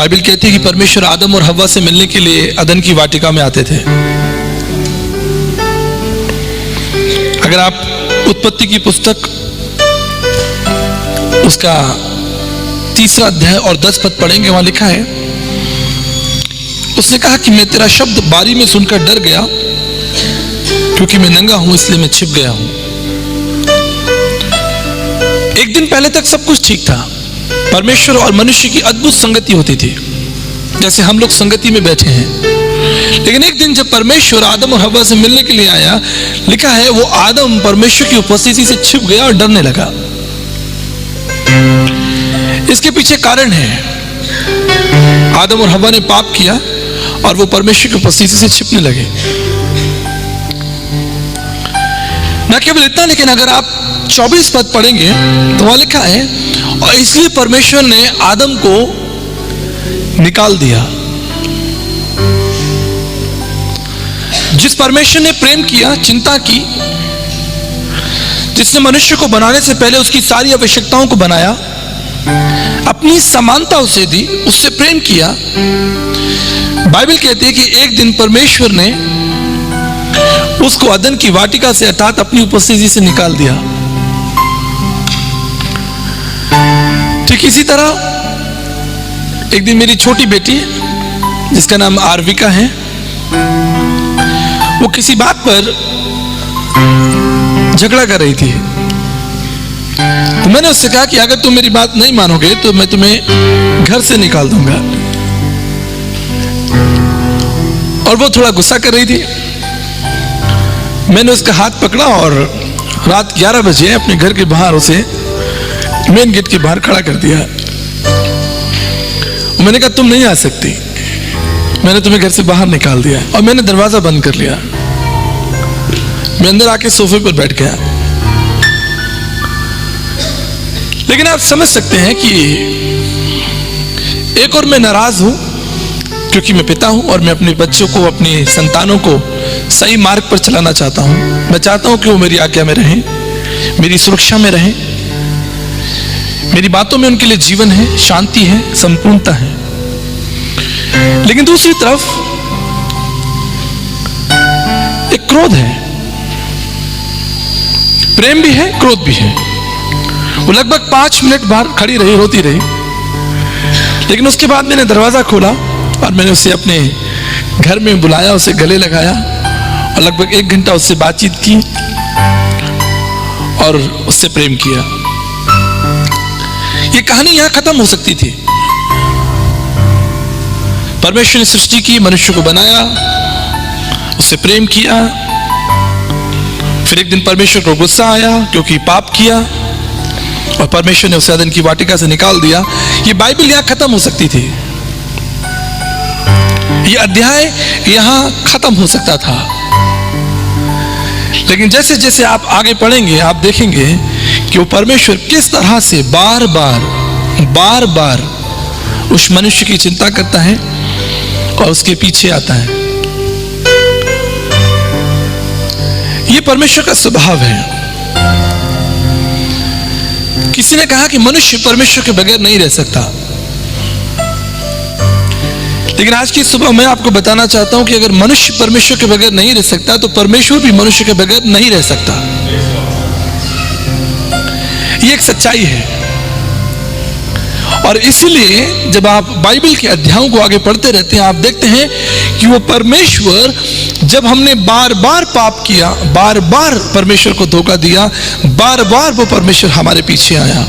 Bible कहती है कि परमेश्वर आदम और हव्वा से मिलने के लिए अदन की वाटिका में आते थे। अगर आप उत्पत्ति की पुस्तक उसका 3 अध्याय और 10 पद पढ़ेंगे, वहां लिखा है, उसने कहा कि मैं तेरा शब्द बारी में सुनकर डर गया, क्योंकि मैं नंगा हूं इसलिए मैं छिप गया हूं। एक दिन पहले तक सब कुछ ठीक था। परमेश्वर और मनुष्य की अद्भुत संगति होती थी, जैसे हम लोग संगति में बैठे हैं। लेकिन एक दिन जब परमेश्वर आदम और हव्वा से मिलने के लिए आया, लिखा है वो आदम परमेश्वर की उपस्थिति से छिप गया और डरने लगा। इसके पीछे कारण है, आदम और हव्वा ने पाप किया और वो परमेश्वर की उपस्थिति से छिपने लगे। न केवल इतना, लेकिन अगर आप 24 पद पढ़ेंगे तो वहां लिखा है, और इसलिए परमेश्वर ने आदम को निकाल दिया। जिस परमेश्वर ने प्रेम किया, चिंता की, जिसने मनुष्य को बनाने से पहले उसकी सारी आवश्यकताओं को बनाया, अपनी समानता उसे दी, उससे प्रेम किया, बाइबल कहती है कि एक दिन परमेश्वर ने उसको अदन की वाटिका से अर्थात अपनी उपस्थिति से निकाल दिया। ठीक इसी तरह एक दिन मेरी छोटी बेटी, जिसका नाम आरविका है, वो किसी बात पर झगड़ा कर रही थी। तो मैंने उससे कहा कि अगर तुम मेरी बात नहीं मानोगे तो मैं तुम्हें घर से निकाल दूंगा। और वो थोड़ा गुस्सा कर रही थी। मैंने उसका हाथ पकड़ा और रात 11 बजे अपने घर के बाहर उसे मेन गेट के बाहर खड़ा कर दिया। मैंने कहा तुम नहीं आ सकती, मैंने तुम्हें घर से बाहर निकाल दिया। और मैंने दरवाजा बंद कर लिया। मैं अंदर आके सोफे पर बैठ गया। लेकिन आप समझ सकते हैं कि एक और मैं नाराज हूं, क्योंकि मैं पिता हूं और मैं अपने बच्चों को, अपने संतानों को सही मार्ग पर चलाना चाहता हूं। मैं चाहता हूं कि वो मेरी आज्ञा में रहें, मेरी सुरक्षा में रहें, मेरी बातों में उनके लिए जीवन है, शांति है, संपूर्णता है। लेकिन दूसरी तरफ एक क्रोध है, प्रेम भी है, क्रोध भी है। वो लगभग 5 मिनट बाहर खड़ी रही, रोती रही। लेकिन उसके बाद मैंने दरवाजा खोला और मैंने उसे अपने घर में बुलाया, उसे गले लगाया और लगभग 1 घंटा उससे बातचीत की और उससे प्रेम किया। ये कहानी यहां खत्म हो सकती थी। परमेश्वर ने सृष्टि की, मनुष्य को बनाया, उससे प्रेम किया। फिर एक दिन परमेश्वर को गुस्सा आया क्योंकि पाप किया और परमेश्वर ने उसे अदन की वाटिका से निकाल दिया। ये बाइबल यहां खत्म हो सकती थी, ये अध्याय यहां खत्म हो सकता था। लेकिन जैसे जैसे आप आगे पढ़ेंगे आप देखेंगे कि वो परमेश्वर किस तरह से बार बार उस मनुष्य की चिंता करता है और उसके पीछे आता है। ये परमेश्वर का स्वभाव है। किसी ने कहा कि मनुष्य परमेश्वर के बगैर नहीं रह सकता, लेकिन आज की सुबह मैं आपको बताना चाहता हूं कि अगर मनुष्य परमेश्वर के बगैर नहीं रह सकता तो परमेश्वर भी मनुष्य के बगैर नहीं रह सकता। ये एक सच्चाई है। और इसीलिए जब आप बाइबल के अध्यायों को आगे पढ़ते रहते हैं, आप देखते हैं कि वो परमेश्वर, जब हमने बार बार पाप किया, बार बार परमेश्वर को धोखा दिया, बार बार वो परमेश्वर हमारे पीछे आया,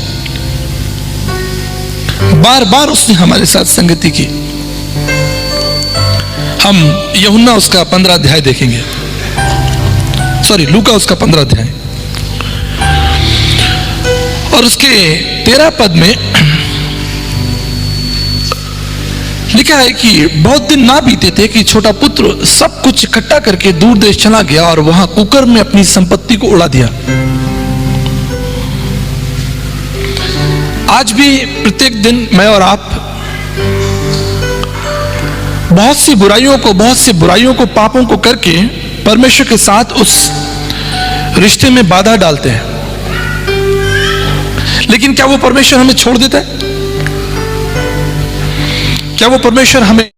बार बार उसने हमारे साथ संगति की। हम यूहन्ना उसका 15 अध्याय देखेंगे, लूका उसका 15 अध्याय और उसके 13 पद में लिखा है कि बहुत दिन ना बीते थे कि छोटा पुत्र सब कुछ इकट्ठा करके दूर देश चला गया और वहां कुकर में अपनी संपत्ति को उड़ा दिया। आज भी प्रत्येक दिन मैं और आप बहुत सी बुराइयों को पापों को करके परमेश्वर के साथ उस रिश्ते में बाधा डालते हैं। लेकिन क्या वो परमेश्वर हमें छोड़ देता है? क्या वो परमेश्वर हमें